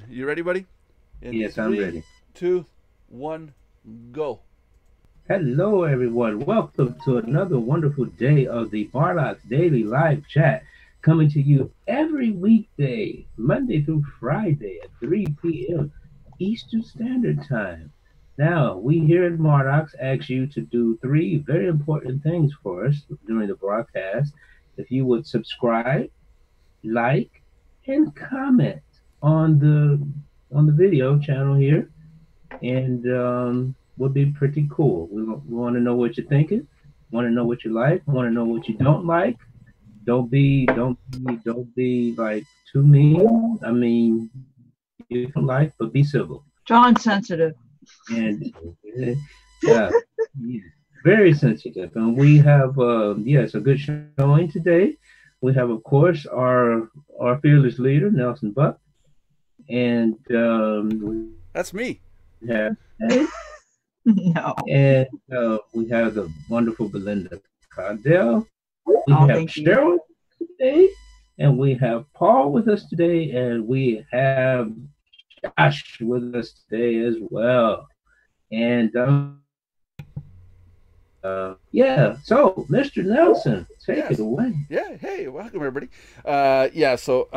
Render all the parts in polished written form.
You ready, buddy? In Yes, I'm three, ready. 2, 1, go. Hello, everyone. Welcome to another wonderful day of the Mardox Daily Live Chat, coming to you every weekday, Monday through Friday at 3 p.m. Eastern Standard Time. Now, we here at Mardox ask you to do three very important things for us during the broadcast. If you would subscribe, like, and comment on the video channel here, and would be pretty cool. We want to know what you're thinking. Want to know what you like. Want to know what you don't like. Don't be like too mean. I mean, you can like, but be civil. John sensitive. And yeah, yeah, very sensitive. And we have yes, a good showing today. We have, of course, our fearless leader Nelson Buck, and That's me. we have. No. And we have the wonderful Belinda Cardell. We Oh, have thank you. Cheryl today. And we have Paul with us today. And we have Josh with us today as well. And yeah, so Mr. Nelson, take Yes. it away. Yeah. Hey, welcome everybody. Yeah. So,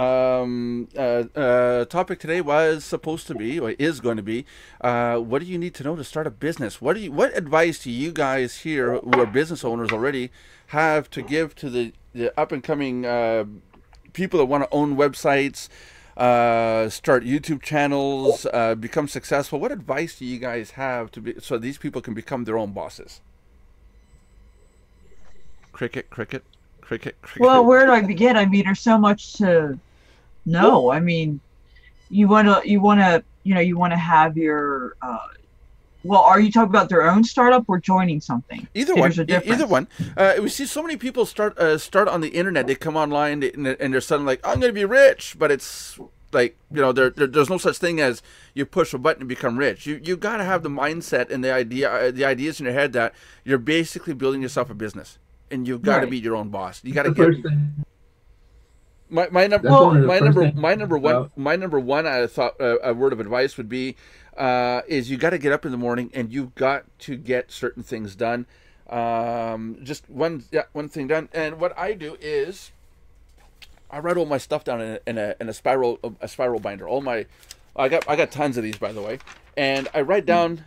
topic today was supposed to be, or is going to be, what do you need to know to start a business? What advice do you guys here, who are business owners already, have to give to the up and coming people that want to own websites, start YouTube channels, become successful? What advice do you guys have so these people can become their own bosses? Cricket, cricket, cricket, cricket. Well, where do I begin? I mean, there's so much to know. I mean, you want to have your. Well, are you talking about their own startup or joining something? Either See, one. there's a difference. Either one. We see so many people start on the internet. They come online and they're suddenly like, I'm going to be rich, but it's like, there's no such thing as you push a button and become rich. You got to have the mindset and the ideas in your head that you're basically building yourself a business, and you've got to Right. be your own boss. You got to The get first thing. my number That's one of the my first number things my number one about- my number one. I thought a word of advice would be is you got to get up in the morning and you've got to get certain things done. Just one thing done. And what I do is I write all my stuff down in a spiral binder. I got tons of these, by the way, and I write down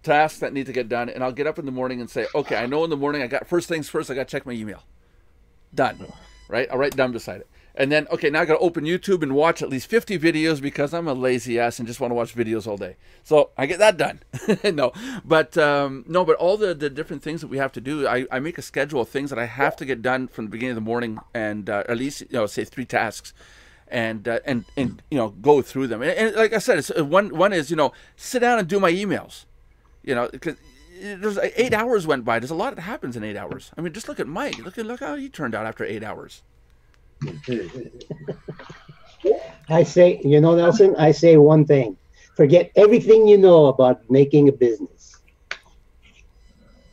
tasks that need to get done, and I'll get up in the morning and say, okay, I know in the morning I got first things first. I got to check my email. Done, right? I'll write done beside it. And then, okay, now I got to open YouTube and watch at least 50 videos because I'm a lazy ass and just want to watch videos all day. So I get that done. No, but all the different things that we have to do, I make a schedule of things that I have to get done from the beginning of the morning, and at least, say 3 tasks, and go through them. And like I said, it's one is, sit down and do my emails, because there's 8 hours went by. There's a lot that happens in 8 hours. I mean, just look at Mike. Look how he turned out after 8 hours. I say, Nelson, I say one thing. Forget everything you know about making a business.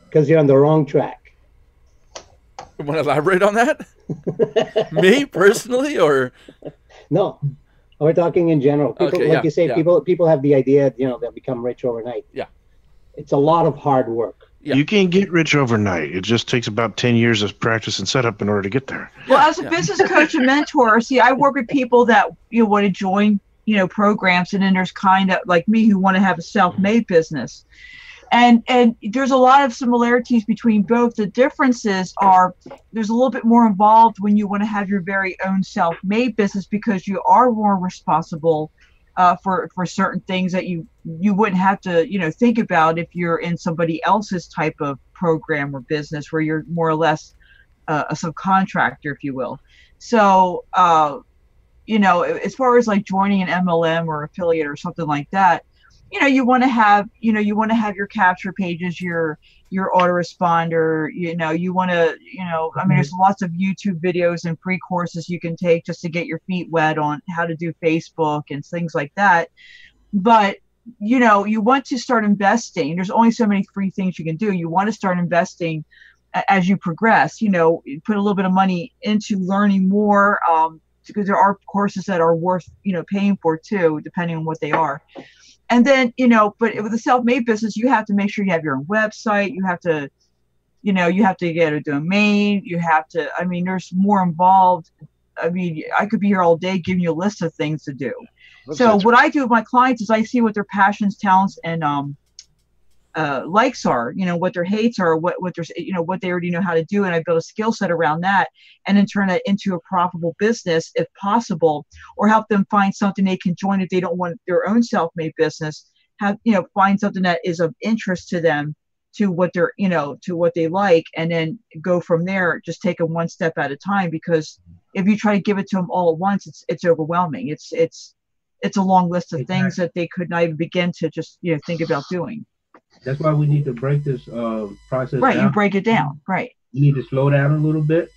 Because you're on the wrong track. Want to elaborate on that? Me personally, or No. We're talking in general. People, Okay, like yeah, you say, yeah. people have the idea, they'll become rich overnight. Yeah. It's a lot of hard work. Yeah. You can't get rich overnight. It just takes about 10 years of practice and setup in order to get there. Well, as a business coach and mentor, see, I work with people that want to join, programs, and then there's kind of like me who want to have a self-made business, and there's a lot of similarities between both. The differences are there's a little bit more involved when you want to have your very own self-made business because you are more responsible for certain things that you wouldn't have to think about if you're in somebody else's type of program or business where you're more or less a subcontractor, if you will. So as far as like joining an MLM or affiliate or something like that, you want to have your capture pages, your autoresponder, you want to, I mean, there's lots of YouTube videos and free courses you can take just to get your feet wet on how to do Facebook and things like that. But, you want to start investing. There's only so many free things you can do. You want to start investing as you progress, put a little bit of money into learning more, because there are courses that are worth, paying for too, depending on what they are. And then, but with a self-made business, you have to make sure you have your own website. You have to, you have to get a domain. You have to, I mean, there's more involved. I mean, I could be here all day giving you a list of things to do. So what I do with my clients is I see what their passions, talents, and likes are, what their hates are, what their, what they already know how to do. And I build a skill set around that and then turn that into a profitable business if possible, or help them find something they can join if they don't want their own self-made business. Have, find something that is of interest to them, to what they're, to what they like, and then go from there. Just take it one step at a time, because if you try to give it to them all at once, it's overwhelming. It's a long list of things that they could not even begin to just, think about doing. That's why we need to break this process right, down. You break it down. Right. You need to slow down a little bit.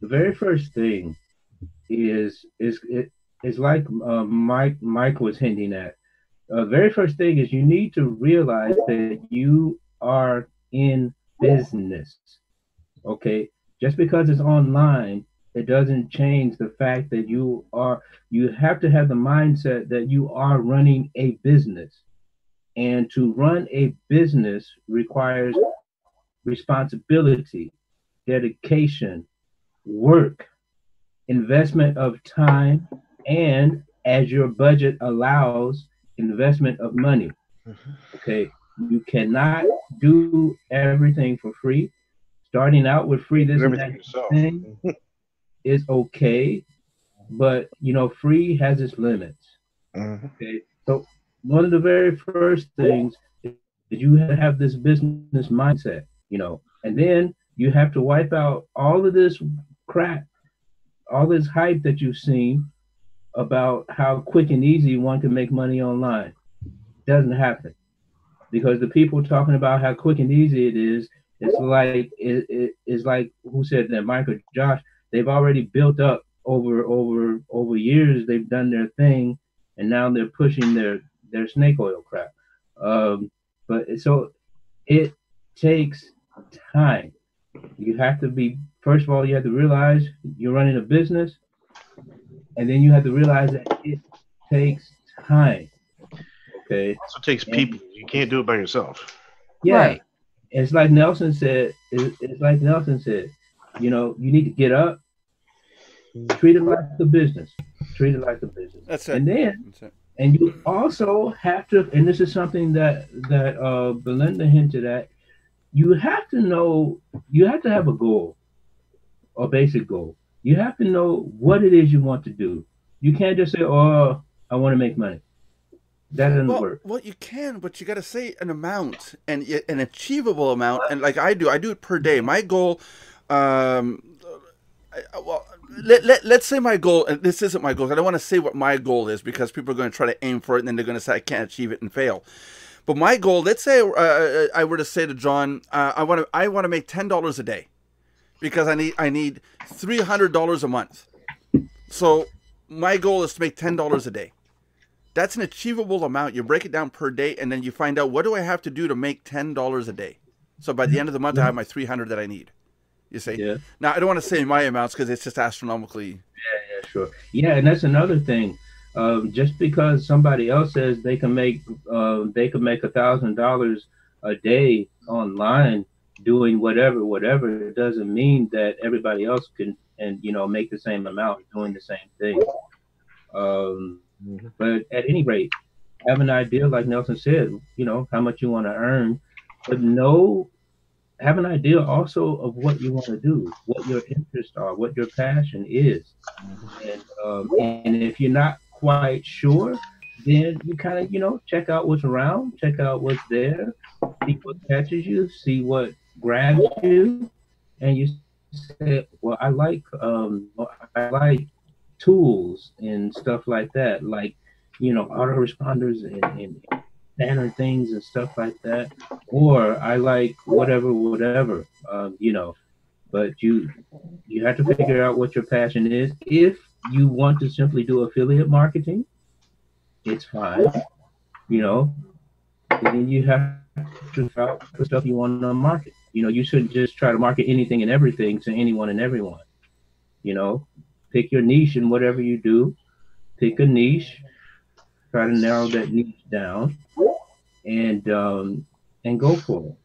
The very first thing is like Mike was hinting at. Very first thing is you need to realize that you are in business. Okay, just because it's online, it doesn't change the fact that you have to have the mindset that you are running a business. And to run a business requires responsibility, dedication, work, investment of time, and, as your budget allows, investment of money. Okay, you cannot do everything for free. Starting out with free this and that thing is okay, but free has its limits. Okay, so one of the very first things is you have this business mindset, and then you have to wipe out all of this crap, all this hype that you've seen about how quick and easy one can make money online. It doesn't happen, because the people talking about how quick and easy it is, it's like who said that? Mike or Josh? They've already built up over years. They've done their thing, and now they're pushing their snake oil crap. But so it takes time. You have to be, first of all, you have to realize you're running a business, and then you have to realize that it takes time. Okay. It also takes people. You can't do it by yourself. Yeah. Right. It's like Nelson said. You need to get up, treat it like a business. Treat it like a business. That's it. And then, and you also have to, and this is something that Belinda hinted at, you have to have a goal, a basic goal. You have to know what it is you want to do. You can't just say, "Oh, I want to make money." That doesn't work. Well, you can, but you got to say an amount, and an achievable amount. And like I do it per day. My goal, let's say my goal, and this isn't my goal. I don't want to say what my goal is, because people are going to try to aim for it, and then they're going to say I can't achieve it and fail. But my goal, let's say I were to say to John, I want to make $10 a day, because I need $300 a month. So my goal is to make $10 a day. That's an achievable amount. You break it down per day, and then you find out, what do I have to do to make $10 a day? So by the end of the month, I have my $300 that I need. You see? Yeah. Now, I don't want to say my amounts, because it's just astronomically. Yeah, sure. Yeah, and that's another thing. Just because somebody else says they can make $1,000 a day online doing whatever, it doesn't mean that everybody else can make the same amount doing the same thing. But at any rate, have an idea, like Nelson said, how much you want to earn, but have an idea also of what you want to do, what your interests are, what your passion is. And if you're not quite sure, then you kind of, check out what's around, check out what's there, see what catches you, see what grabs you, and you say, well, I like tools and stuff like that, like autoresponders and banner things and stuff like that, or I like whatever, but you have to figure out what your passion is. If you want to simply do affiliate marketing, it's fine, and you have to figure out the stuff you want to market. You shouldn't just try to market anything and everything to anyone and everyone. pick your niche in whatever you do. Pick a niche, try to narrow that niche down, and go for it.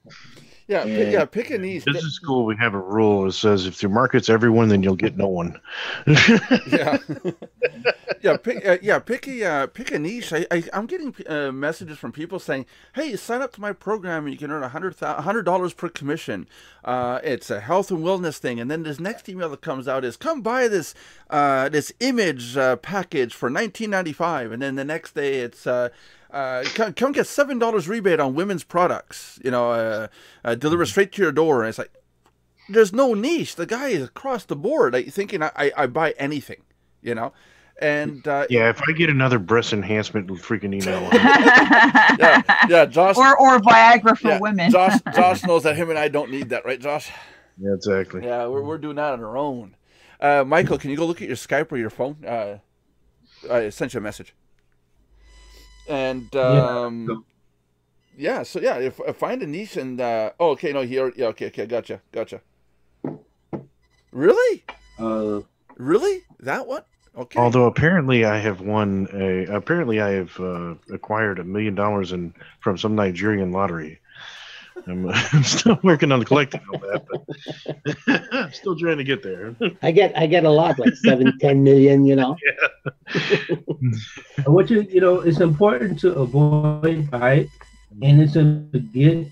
Yeah, And pick a niche. Business school, we have a rule that says if your market's everyone, then you'll get no one. Yeah, pick a niche. I'm getting messages from people saying, "Hey, sign up to my program and you can earn $100 per commission. It's a health and wellness thing." And then this next email that comes out is, "Come buy this image package for $19.95." And then the next day it's come get $7 rebate on women's products. Deliver straight to your door. And it's like, there's no niche. The guy is across the board, thinking I buy anything, and yeah, if I get another breast enhancement freaking email, yeah, Josh, or Viagra for women. Josh knows that him and I don't need that, right, Josh? Yeah, exactly. Yeah, we're doing that on our own. Michael, can you go look at your Skype or your phone? I sent you a message. And if find a niche and okay, no, here, yeah, okay, gotcha. Really? Really? That one? Okay. Although apparently I have acquired $1 million from some Nigerian lottery. I'm still working on collecting all that, but I'm still trying to get there. I get a lot, like 7-10 million, Yeah. It's important to avoid hype, and it's to get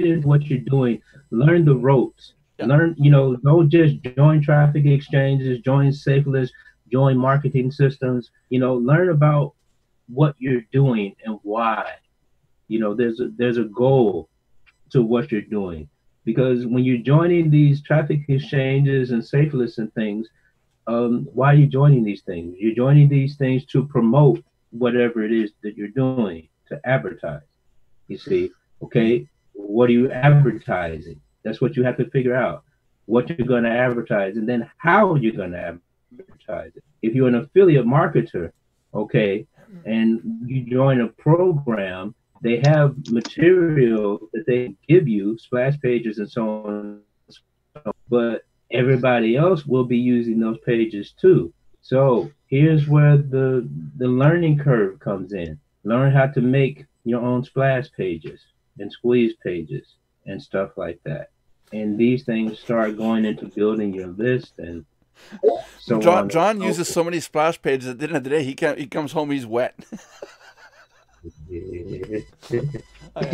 into what you're doing. Learn the ropes. Yeah. Learn, don't just join traffic exchanges, join safe lists, join marketing systems. Learn about what you're doing and why. There's a goal to what you're doing, because when you're joining these traffic exchanges and safe lists and things, why are you joining these things? You're joining these things to promote whatever it is that you're doing, to advertise. You see, okay, what are you advertising? That's what you have to figure out, what you're going to advertise, and then how you're going to advertise it. If you're an affiliate marketer, okay, and you join a program, they have material that they give you, splash pages and so on, but everybody else will be using those pages too. So here's where the learning curve comes in. Learn how to make your own splash pages and squeeze pages and stuff like that. And these things start going into building your list and so on. John uses so many splash pages at the end of the day, he comes home, he's wet.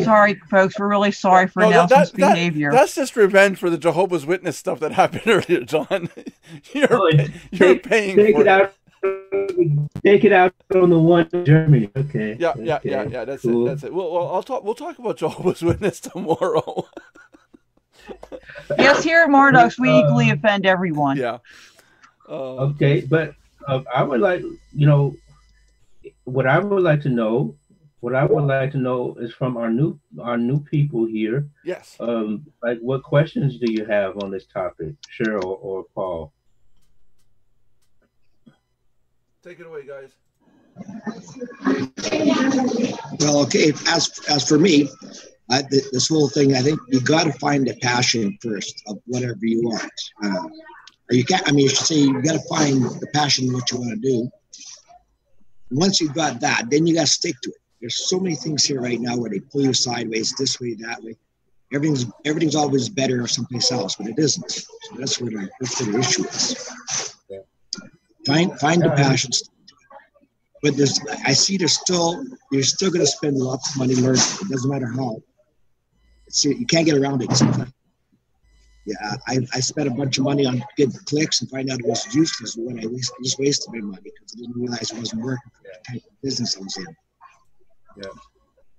Sorry, folks. We're really sorry for Nelson's behavior. That's just revenge for the Jehovah's Witness stuff that happened earlier, John. You're paying for it. Take it out on the one in Germany. Okay. Yeah. That's cool. That's it. We'll talk about Jehovah's Witness tomorrow. Yes, here at Mardox, we equally offend everyone. Yeah. Okay, but I would like, what I would like to know is from our new people here. Yes. Like, what questions do you have on this topic, Cheryl or Paul? Take it away, guys. Well, okay. As for me, this whole thing, I think you got to find a passion first of whatever you want. You can't. I mean, you should say you got to find the passion in what you want to do. And once you've got that, then you got to stick to it. There's so many things here right now where they pull you sideways, this way, that way. Everything's always better someplace else, but it isn't. So that's where the issue is. Find the passion. But I see you're still going to spend lots of money learning. It doesn't matter how. You can't get around it sometimes. Yeah, I spent a bunch of money on getting clicks and find out it was useless when I just wasted my money because I didn't realize it wasn't working for the type of business I was in. Yeah.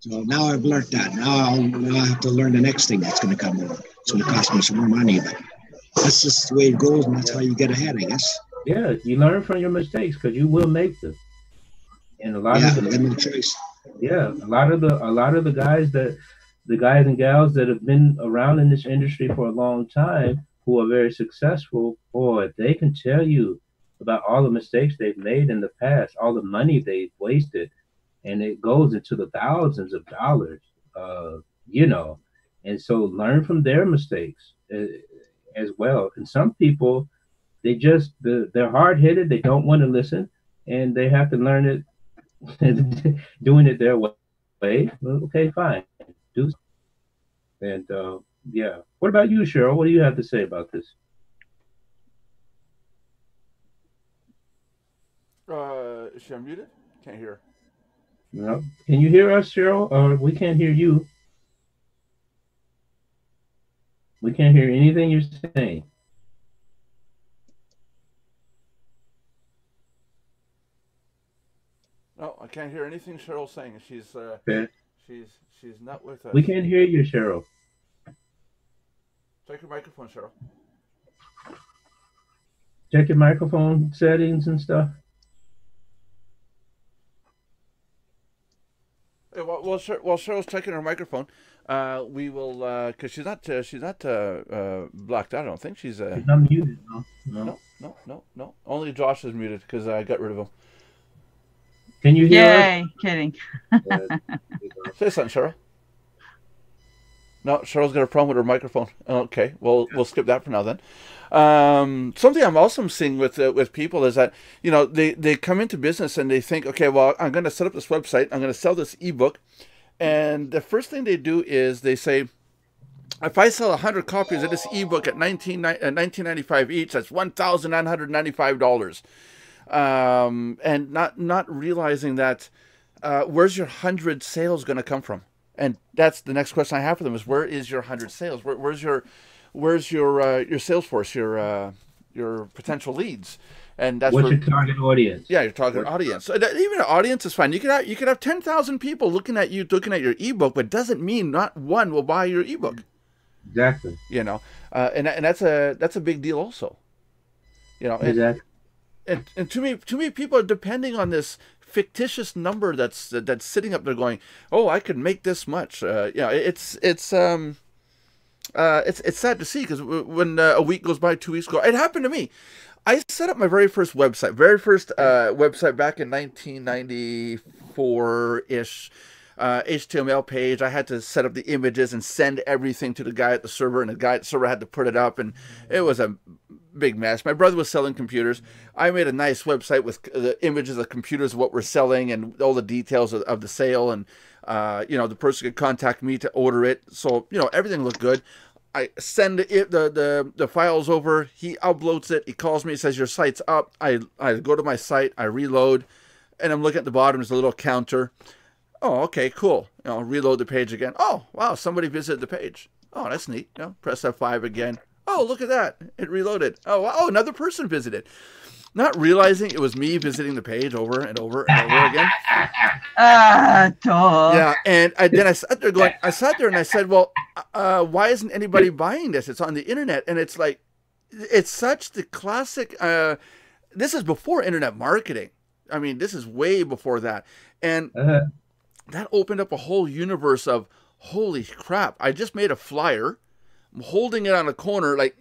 So now I've learned that. Now I have to learn the next thing that's going to come over. It's going to cost me some more money, but that's just the way it goes, and that's how you get ahead, I guess. Yeah, you learn from your mistakes because you will make them. And a lot of no choice. Yeah, a lot of the guys and gals that have been around in this industry for a long time who are very successful, boy, they can tell you about all the mistakes they've made in the past, all the money they've wasted, and it goes into the thousands of dollars, and so learn from their mistakes as well. And some people they're hard headed. They don't want to listen, and they have to learn it doing it their way. Well, okay, fine, do. And yeah. What about you, Cheryl? What do you have to say about this? Is she unmuted? Can't hear. No. Can you hear us, Cheryl? Or we can't hear you. We can't hear anything you're saying. No, I can't hear anything Cheryl's saying. She's Okay. she's not with us. We can't hear you, Cheryl. Check your microphone, Cheryl. Check your microphone settings and stuff. Hey, while Cheryl's checking her microphone, we will because she's not blocked out. I don't think she's She's not muted. No. no. Only Josh is muted because I got rid of him. Can you hear us? Yay, kidding. Say something, Cheryl. No, Cheryl's got a problem with her microphone. Okay, well, we'll skip that for now then. Something I'm also seeing with people is that, you know, they come into business and they think, okay, well, I'm going to set up this website. I'm going to sell this ebook. And the first thing they do is they say, if I sell 100 copies of this ebook at $19.95 each, that's $1,995. And not realizing that where's your 100 sales going to come from? And that's the next question I have for them is, where is your 100 sales? Where's your sales force, your potential leads? And that's what's your target audience? Yeah, your target audience. So even an audience is fine. You could have 10,000 people looking at your ebook, but doesn't mean not one will buy your ebook. Exactly. You know, and that's a big deal also. You know, exactly. And to me, people are depending on this fictitious number that's sitting up there going, oh, I could make this much. It's sad to see, because when a week goes by, 2 weeks go, it happened to me. I set up my very first website back in 1994-ish. HTML page. I had to set up the images and send everything to the guy at the server, and the guy at the server had to put it up, and it was a big mess. My brother was selling computers. I made a nice website with the images of computers, what we're selling, and all the details of the sale, and the person could contact me to order it. So everything looked good. I send the files over. He uploads it. He calls me. He says, your site's up. I go to my site. I reload, and I'm looking at the bottom. There's a little counter. Oh, okay, cool. Reload the page again. Oh, wow, somebody visited the page. Oh, that's neat. Press F5 again. Oh, look at that. It reloaded. Oh, wow. Oh, another person visited. Not realizing it was me visiting the page over and over and over again. Yeah, and then I sat there and I said, well, why isn't anybody buying this? It's on the internet, and it's like, it's such the classic. This is before internet marketing. I mean, this is way before that, and that opened up a whole universe of, holy crap! I just made a flyer. I'm holding it on a corner, like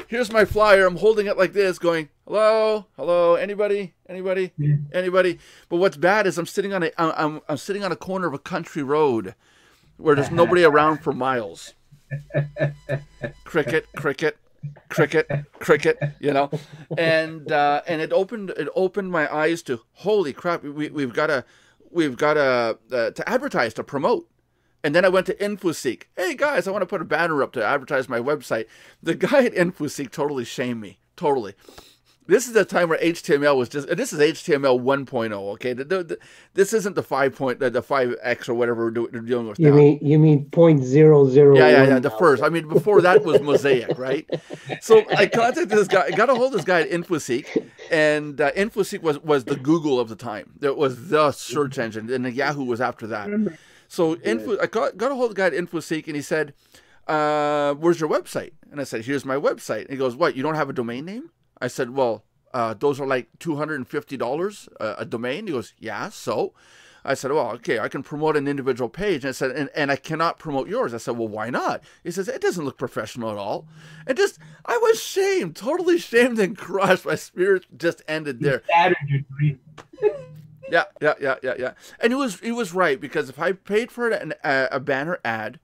here's my flyer. I'm holding it like this, going, hello, anybody. But what's bad is I'm sitting on a corner of a country road where there's nobody around for miles. Cricket, and it opened my eyes to, holy crap, we've got to advertise, to promote. And then I went to InfoSeek. Hey guys, I want to put a banner up to advertise my website. The guy at InfoSeek totally shamed me. Totally. This is the time where HTML was this is HTML 1.0, okay? This isn't the 5X or whatever we're dealing with now. You mean 0.001? Yeah, the first. I mean, before that was Mosaic, right? So I contacted this guy. I got a hold of this guy at InfoSeek, and InfoSeek was the Google of the time. It was the search engine, and the Yahoo was after that. So I got a hold of the guy at InfoSeek, and he said, where's your website? And I said, here's my website. And he goes, what, you don't have a domain name? I said, well, those are like $250 a domain. He goes, yeah, so? I said, well, okay, I can promote an individual page. And I said, and I cannot promote yours. I said, well, why not? He says, it doesn't look professional at all. And I was shamed, totally shamed and crushed. My spirit just ended there. Shattered your dream. Yeah. And he was right, because if I paid for a banner ad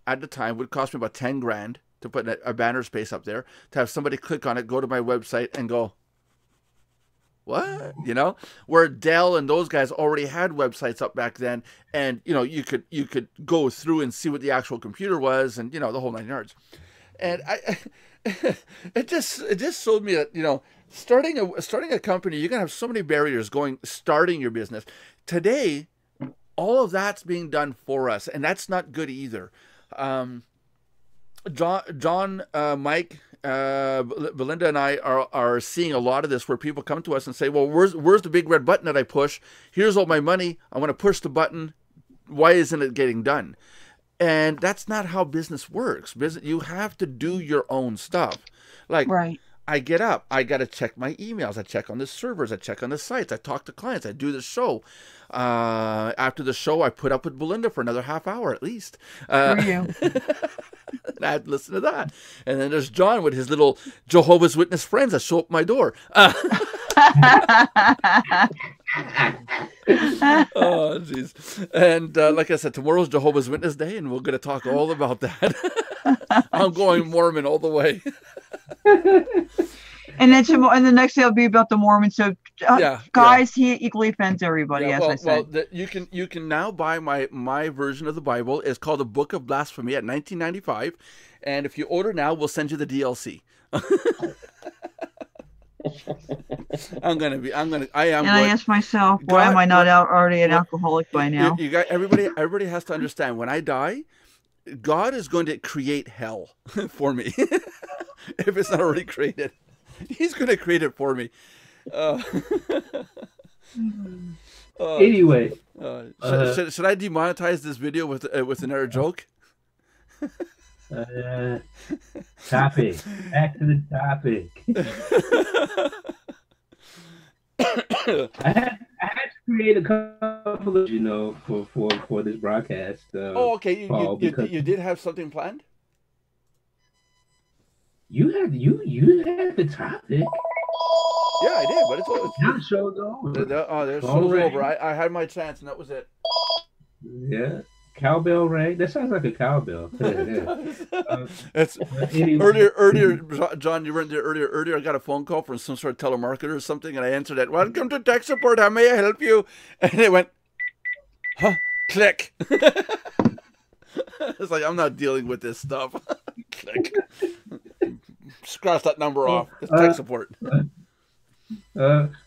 at the time, it would cost me about $10,000 to put a banner space up there, to have somebody click on it, go to my website, and go, what? You know, where Dell and those guys already had websites up back then, and you know, you could go through and see what the actual computer was, and you know, the whole 9 yards. And it just showed me that, you know, starting a company, you're gonna have so many barriers starting your business. Today, all of that's being done for us, and that's not good either. John, Mike, Belinda, and I are seeing a lot of this, where people come to us and say, "Well, where's the big red button that I push? Here's all my money. I want to push the button. Why isn't it getting done?" And that's not how business works. You have to do your own stuff. Like, Right. I get up, I got to check my emails. I check on the servers. I check on the sites. I talk to clients. I do the show. After the show, I put up with Belinda for another half hour at least. For you. And I had to listen to that. And then there's John with his little Jehovah's Witness friends that show up at my door. Oh, jeez. And like I said, tomorrow's Jehovah's Witness Day, and we're going to talk all about that. I'm going Mormon all the way. And then and the next day will be about the Mormons. So, guys, he equally offends everybody, as I said. Well, you can now buy my version of the Bible. It's called the Book of Blasphemy at $19.95, and if you order now, we'll send you the DLC. I ask myself, why am I not already an alcoholic by now? You got everybody has to understand, when I die, God is going to create hell for me. If it's not already created, He's going to create it for me. Anyway, should I demonetize this video with another joke? Topic. Back to the topic. I had to create a couple of, for this broadcast. Okay. You did have something planned? You had the topic. Yeah, I did, but the show's over. The show's over. I had my chance, and that was it. Yeah. Cowbell rang. That sounds like a cowbell. Earlier, John, you weren't there earlier. Earlier, I got a phone call from some sort of telemarketer or something, and I answered it. "Welcome to tech support. How may I help you?" And it went, "Huh?" Click. It's like, I'm not dealing with this stuff. Click. Scratch that number off. It's tech support.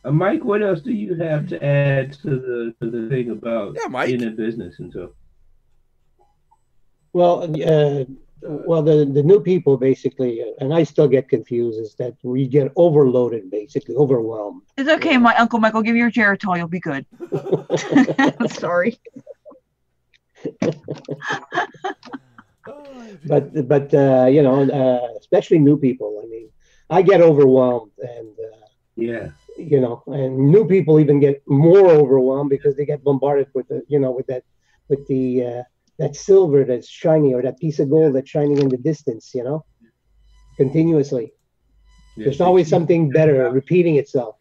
Mike, what else do you have to add to the thing about being in business and so? Well, the new people basically, and I still get confused, is that we get overloaded, basically overwhelmed. It's okay, my Uncle Michael. Give me your Geritol. You'll be good. Sorry. But especially new people. I mean, I get overwhelmed, and and new people even get more overwhelmed because they get bombarded with that silver that's shiny, or that piece of gold that's shining in the distance, continuously. Yeah, there's always something better repeating itself,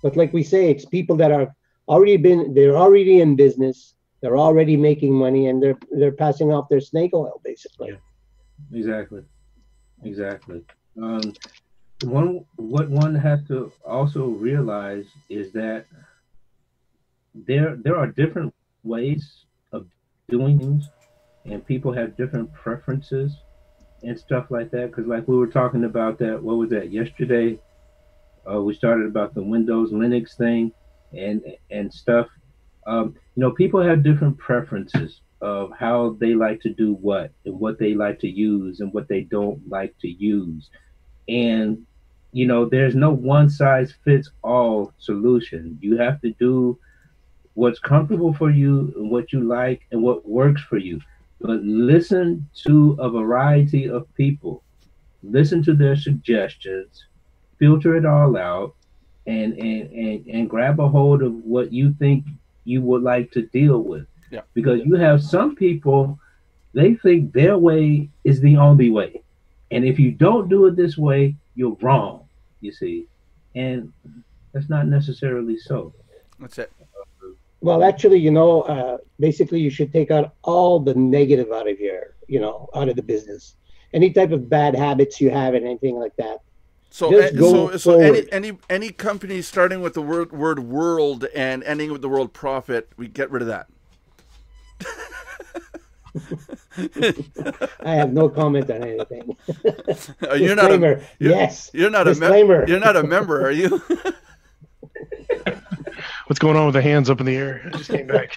But like we say, it's people that they're already in business, they're already making money, and they're passing off their snake oil, basically. Yeah. Exactly. What one has to also realize is that there are different ways of doing things, and people have different preferences and stuff like that. Because like we were talking about that, what was that, yesterday? We started about the Windows Linux thing and stuff. People have different preferences of how they like to do what, and what they like to use and what they don't like to use. And, there's no one size fits all solution. You have to do what's comfortable for you and what you like and what works for you. But listen to a variety of people, listen to their suggestions, filter it all out, and grab a hold of what you think you would like to deal with. Yeah. Because you have some people, they think their way is the only way. And if you don't do it this way, you're wrong, you see. And that's not necessarily so. That's it. Well, actually, basically you should take out all the negative out of out of the business. any type of bad habits you have and anything like that. So, Just go so forward. any company starting with the word world and ending with the word profit, we get rid of that. I have no comment on anything. You're not Disclaimer. Yes. You're not Disclaimer. You're not a member, are you? What's going on with the hands up in the air? I just came back.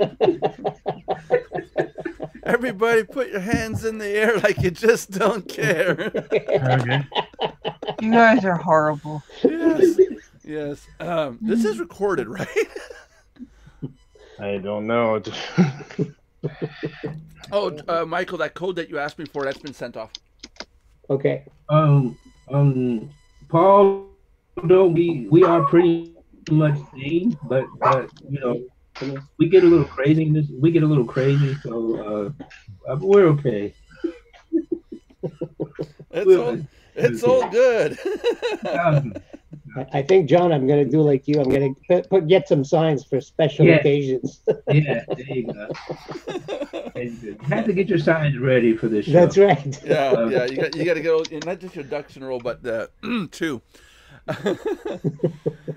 Everybody put your hands in the air like you just don't care. Okay. You guys are horrible. Yes. Yes. This is recorded, right? I don't know. Oh, Michael, that code that you asked me for, that's been sent off. Okay. Paul, we are pretty much sane, but you know, we get a little crazy. We get a little crazy, so we're okay. It's all good. Yeah, I think, John, I'm going to do like you. I'm going to get some signs for special occasions. there you go. You have to get your signs ready for this show. That's right. Yeah. You got to get not just your ducks in a row, but two.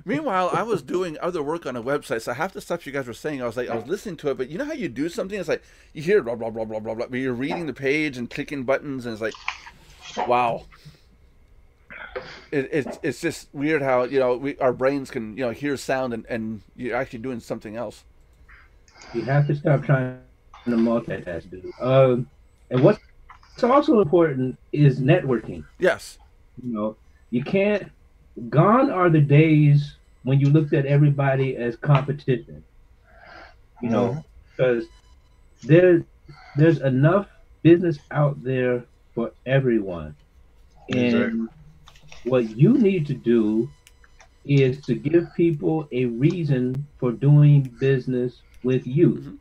Meanwhile, I was doing other work on a website, so half the stuff you guys were saying, I was listening to it, but you know how you do something? It's like you hear blah blah blah blah blah blah, but you're reading the page and clicking buttons, and it's like, wow. It's just weird how our brains can hear sound and you're actually doing something else. You have to stop trying to multitask, dude. And what's also important is networking. Yes. You know, you can't. Gone are the days when you looked at everybody as competition. You know, because there's enough business out there for everyone, and what you need to do is to give people a reason for doing business with you. Mm-hmm.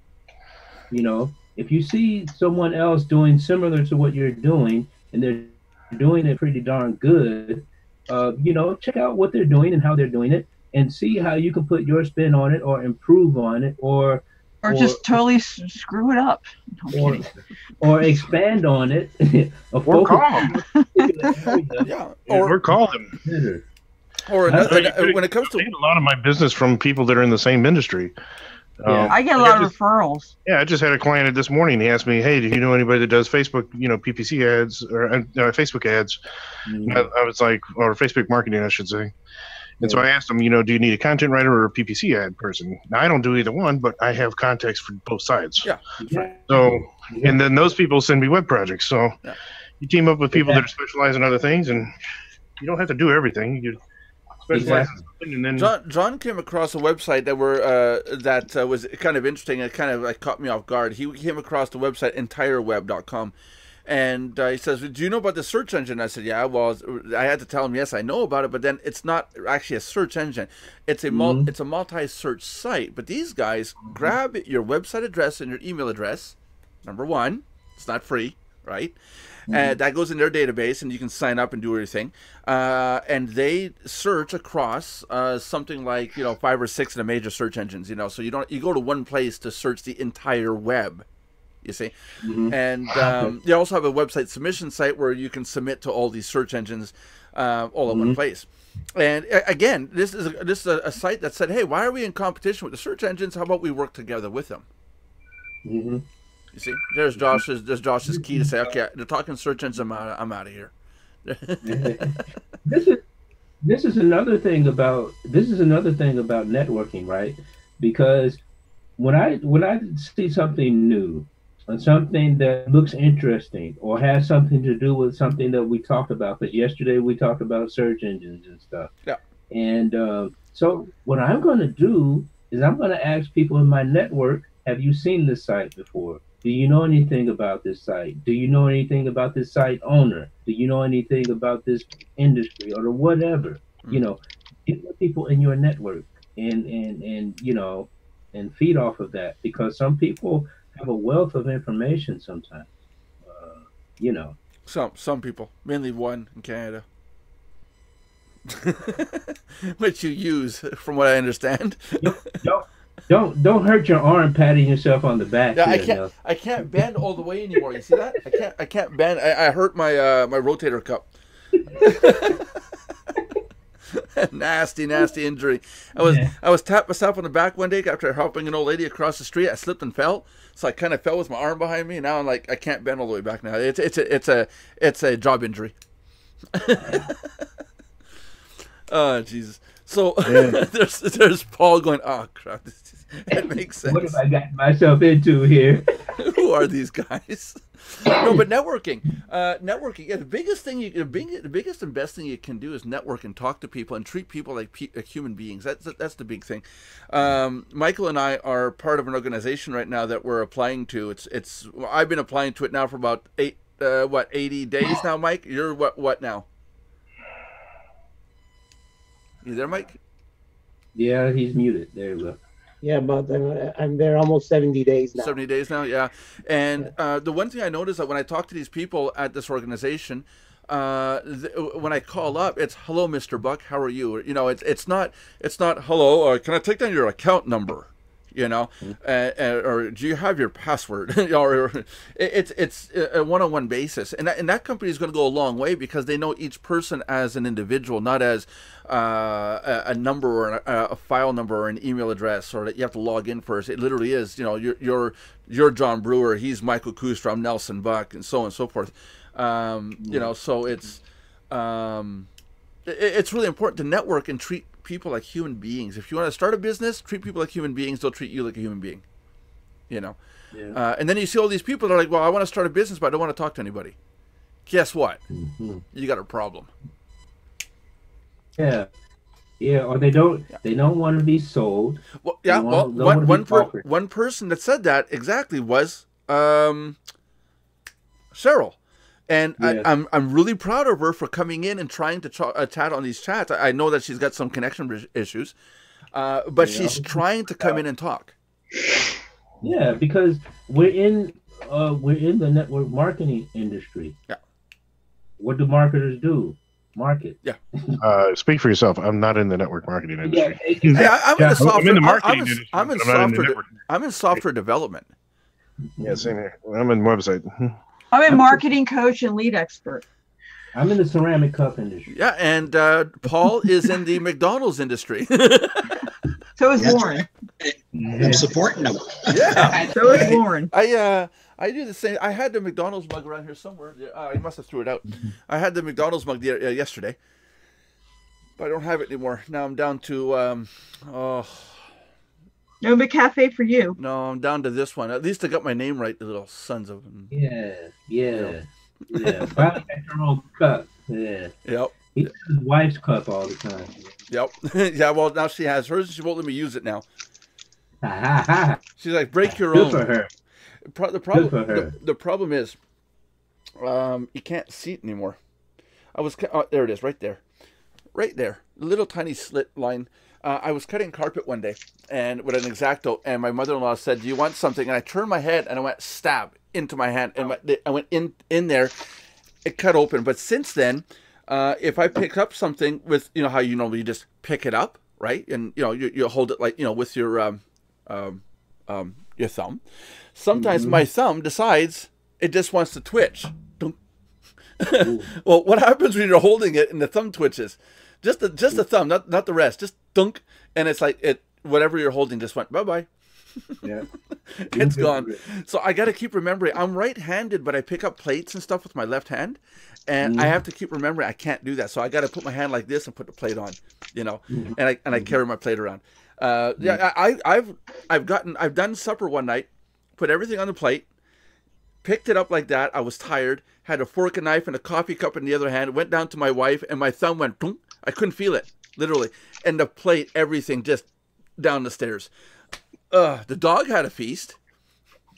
You know, if you see someone else doing similar to what you're doing and they're doing it pretty darn good, check out what they're doing and how they're doing it and see how you can put your spin on it or improve on it or just totally screw it up. Or expand on it. Or call them. Yeah. Or call them. Or another, when it comes to I get a lot of my business from people that are in the same industry. I get a lot of referrals. Yeah, I just had a client this morning. He asked me, "Hey, do you know anybody that does Facebook, PPC ads or Facebook ads?" Mm-hmm. I was like, or Facebook marketing, I should say. And so I asked him, do you need a content writer or a PPC ad person? Now, I don't do either one, but I have contacts for both sides. Yeah, that's right. So, and then those people send me web projects. So you team up with people that are specialized in other things, and you don't have to do everything. You specialize in something, and then John came across a website that was kind of interesting. It kind of caught me off guard. He came across the website entireweb.com. And he says, "Do you know about the search engine?" I said, "Yeah." Well, I had to tell him, "Yes, I know about it." But then it's not actually a search engine; it's a it's a multi-search site. But these guys grab your website address and your email address. Number one, it's not free, right? And that goes in their database, and you can sign up and do everything. And they search across something like 5 or 6 of the major search engines. So you go to one place to search the entire web. You see, and they also have a website submission site where you can submit to all these search engines all in one place. And again, this is a site that said, "Hey, why are we in competition with the search engines? How about we work together with them?" You see, there's Josh's key to say, "Okay, they're talking search engines. I'm out of here." This is another thing about networking, right? Because when I see something new, and something that looks interesting or has something to do with something that we talked about, because yesterday we talked about search engines and stuff. Yeah. And so what I'm going to do is I'm going to ask people in my network, have you seen this site before? Do you know anything about this site? Do you know anything about this site owner? Do you know anything about this industry or whatever? Get the people in your network and feed off of that, because some people have a wealth of information sometimes. Some people, mainly one in Canada, which you use, from what I understand. Don't hurt your arm patting yourself on the back. Yeah, here, I can't bend all the way anymore. You see that? I can't bend. I hurt my my rotator cuff. Nasty injury. I was tapped myself on the back one day after helping an old lady across the street. I slipped and fell, so I kind of fell with my arm behind me. And now I'm like, I can't bend all the way back now. It's a job injury. Oh Jesus! So there's Paul going, oh crap, it makes sense. What have I got myself into here? Who are these guys? No, but networking, yeah, the biggest and best thing you can do is network and talk to people and treat people like human beings. That's the big thing. Michael and I are part of an organization right now that we're applying to. I've been applying to it now for about 80 days now. Mike, you're what now? You there, Mike? Yeah, he's muted. There we go. Yeah, but I'm there almost 70 days now. 70 days now, yeah. And the one thing I noticed that when I talk to these people at this organization, when I call up, it's hello, Mr. Buck, how are you? You know, it's not hello. Can I take down your account number? You know, or do you have your password? Or it's a one-on-one basis, and that company is going to go a long way because they know each person as an individual, not as a number or a file number or an email address, or that you have to log in first. It literally is, you know, you're John Brewer, he's Michael Kustra, I'm Nelson Buck, and so on and so forth. You know, so it's really important to network and treat people like human beings. If you want to start a business, treat people like human beings. They'll treat you like a human being. You know, yeah. And then you see all these people that are like, "Well, I want to start a business, but I don't want to talk to anybody." Guess what? You got a problem. Yeah, yeah. Or they don't want to be sold. Well, yeah. Well, one person that said that exactly was Cheryl. And yes. I'm really proud of her for coming in and trying to chat on these chats. I know that she's got some connection issues, but she's trying to come in and talk. Yeah, because we're in the network marketing industry. Yeah. What do marketers do? Market. Yeah. Speak for yourself. I'm not in the network marketing industry. Yeah, I'm in the marketing industry. I'm in software development. Yeah, same here. I'm in website. I'm a marketing coach and lead expert. I'm in the ceramic cup industry. Yeah, and Paul is in the McDonald's industry. So is Warren. Right. I'm supporting them. Yeah. So is Warren. I do the same. I had the McDonald's mug around here somewhere. I must have threw it out. I had the McDonald's mug yesterday, but I don't have it anymore. Now I'm down to No big cafe for you. No, I'm down to this one. At least I got my name right, the little sons of them. Yeah. Finally got your own cup. Yeah. Yep. He has his wife's cup all the time. Yep. Yeah, well, now she has hers. She won't let me use it now. She's like, break your Good own. for her. The problem is, you can't see it anymore. There it is, right there. Right there. Little tiny slit line. I was cutting carpet one day and with an X-Acto, and my mother-in-law said, do you want something? And I turned my head and I went stab into my hand, and I went in there. It cut open. But since then, if I pick up something with, you know how you just pick it up, right? And you hold it like, with your thumb. Sometimes my thumb decides it just wants to twitch. Well, what happens when you're holding it and the thumb twitches? Just the thumb, not the rest. Just dunk, and it's like whatever you're holding just went bye-bye. Yeah. It's gone. So I got to keep remembering. I'm right-handed, but I pick up plates and stuff with my left hand, and I have to keep remembering I can't do that. So I got to put my hand like this and put the plate on, and I carry my plate around. Yeah, I've done supper one night, put everything on the plate, picked it up like that. I was tired, had a fork and knife and a coffee cup in the other hand, went down to my wife, and my thumb went boom. I couldn't feel it, literally. And the plate, everything just down the stairs. The dog had a feast.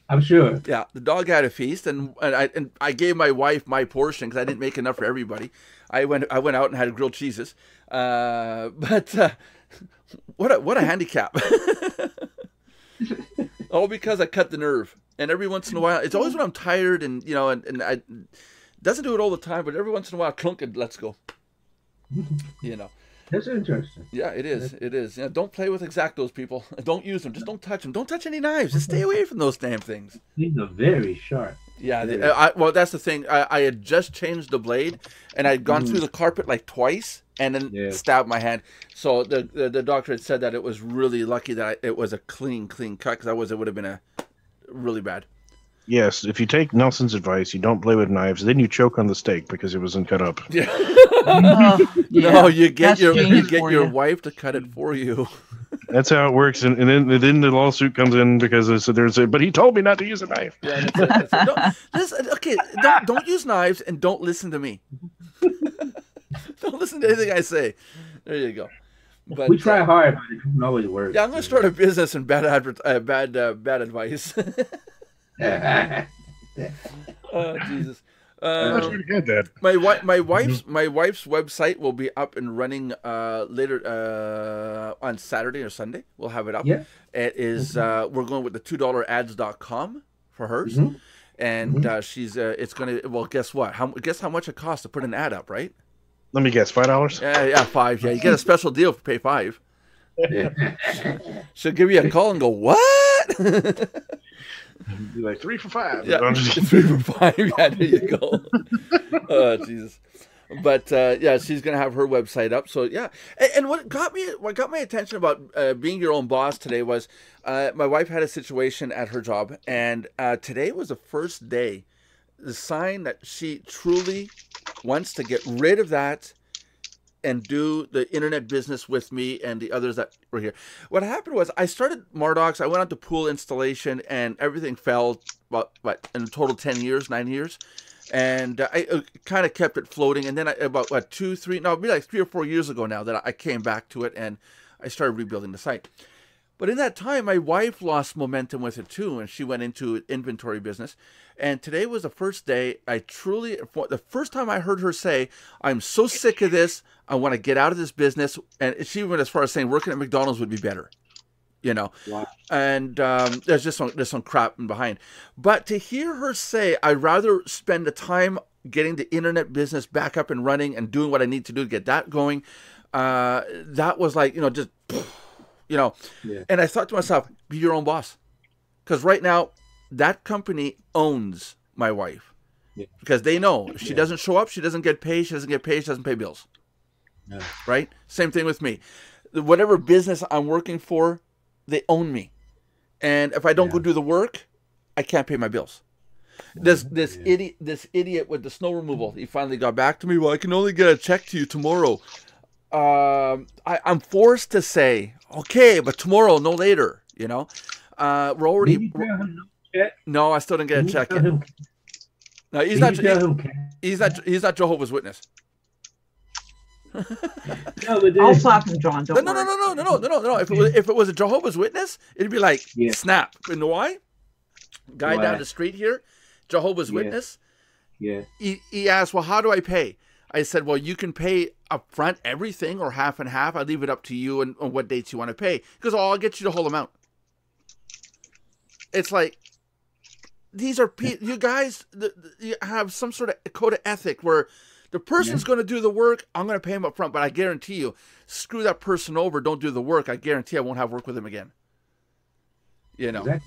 I'm sure. Yeah, the dog had a feast, and I gave my wife my portion because I didn't make enough for everybody. I went out and had grilled cheeses. But what a handicap. All because I cut the nerve. And every once in a while, it's always when I'm tired and I doesn't do it all the time, but every once in a while, clunk and let's go. That's interesting. Yeah, it is. It is. Yeah, don't play with X-Actos, people. Don't use them. Just don't touch them. Don't touch any knives. Just stay away from those damn things. These are very sharp. Yeah, well, that's the thing. I had just changed the blade, and I'd gone through the carpet like twice, and then stabbed my hand. So the doctor had said that it was really lucky that it was a clean cut, because it would have been a really bad. Yes, if you take Nelson's advice, you don't play with knives. Then you choke on the steak because it wasn't cut up. Yeah. No, you get your wife to cut it for you. That's how it works, and then the lawsuit comes in because but he told me not to use a knife. Yeah, don't use knives, and don't listen to me. Don't listen to anything I say. There you go. But we try hard, but it doesn't always work. Yeah, I'm going to start a business and bad advice. Oh, Jesus. My wife's website will be up and running later on Saturday or Sunday. We'll have it up. Yeah. It is we're going with the $2ads.com for hers. And she's it's gonna, well, guess what? Guess how much it costs to put an ad up, right? Let me guess, $5? Yeah, $5. Yeah, you get a special deal if you pay $5. She'll give you a call and go, what? Be like 3 for $5. Yeah, 3 for $5. Yeah, there you go. Oh, Jesus. But yeah, she's gonna have her website up. So yeah, and what got my attention about being your own boss today was my wife had a situation at her job, and today was the first day, the sign that she truly wants to get rid of that and do the internet business with me and the others that were here. What happened was I started Mardox. I went on to pool installation, and everything fell about in total 9 years. And I kind of kept it floating. And then about 3 or 4 years ago now that I came back to it, and I started rebuilding the site. But in that time, my wife lost momentum with it too, and she went into inventory business. And today was the first day the first time I heard her say, I'm so sick of this, I want to get out of this business. And she went as far as saying working at McDonald's would be better, you know. Wow. And there's some crap behind. But to hear her say, I'd rather spend the time getting the internet business back up and running and doing what I need to do to get that going, that was like, just... Yeah. And I thought to myself, be your own boss. Because right now, that company owns my wife. Yeah. Because they know if she doesn't show up, she doesn't get paid, she doesn't pay bills. Yeah. Right? Same thing with me. Whatever business I'm working for, they own me. And if I don't go do the work, I can't pay my bills. This idiot with the snow removal, he finally got back to me. Well, I can only get a check to you tomorrow. I'm forced to say, okay, but tomorrow, no later. We're already. No, I still didn't get a check yet. No, he's not Jehovah's Witness. I'll slap him, John. No. If it was a Jehovah's Witness, it'd be like snap. You know why? Guy down the street here, Jehovah's Witness. Yeah. He asked, well, how do I pay? I said, well, you can pay up front everything or half and half. I leave it up to you and on what dates you want to pay. Because I'll get you the whole amount. It's like, these are you guys, you have some sort of code of ethic where the person's going to do the work. I'm going to pay him up front, but I guarantee you, screw that person over. Don't do the work. I guarantee I won't have work with him again. Exactly.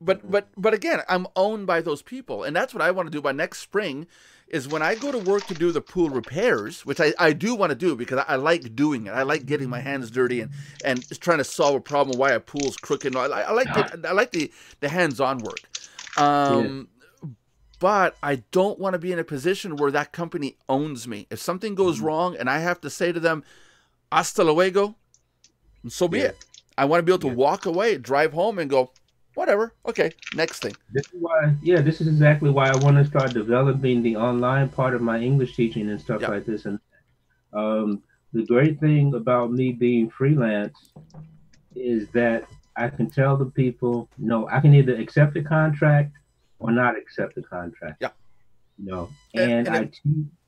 But again, I'm owned by those people, and that's what I want to do by next spring. Is when I go to work to do the pool repairs, which I do want to do because I like doing it. I like getting my hands dirty and just trying to solve a problem why a pool's crooked. I like the hands-on work. But I don't want to be in a position where that company owns me. If something goes wrong and I have to say to them, hasta luego, and so be it. I want to be able to walk away, drive home, and go, whatever. Okay, next thing. This is why. This is exactly why I want to start developing the online part of my English teaching and stuff like this. And the great thing about me being freelance is that I can tell the people, no, I can either accept the contract or not accept the contract. Yeah. And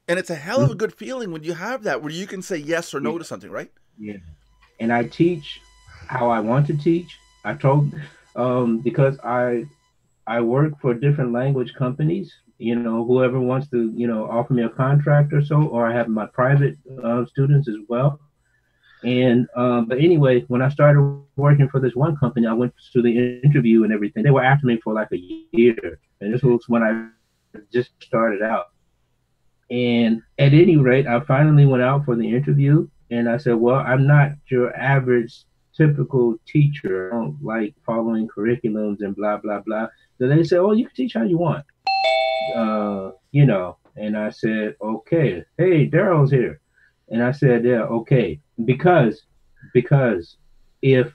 it's a hell of a good feeling when you have that, where you can say yes or no to something, right? Yeah. And I teach how I want to teach. I told. Because I work for different language companies, whoever wants to, offer me a contract or so, or I have my private students as well. And but anyway, when I started working for this one company, I went to the interview and everything. They were after me for like a year, and this was when I just started out. And at any rate, I finally went out for the interview, and I said, "Well, I'm not your average typical teacher. I don't like following curriculums and blah blah blah." So they said, "Oh, you can teach how you want." And I said, okay, hey, Daryl's here. And I said, yeah, okay, because if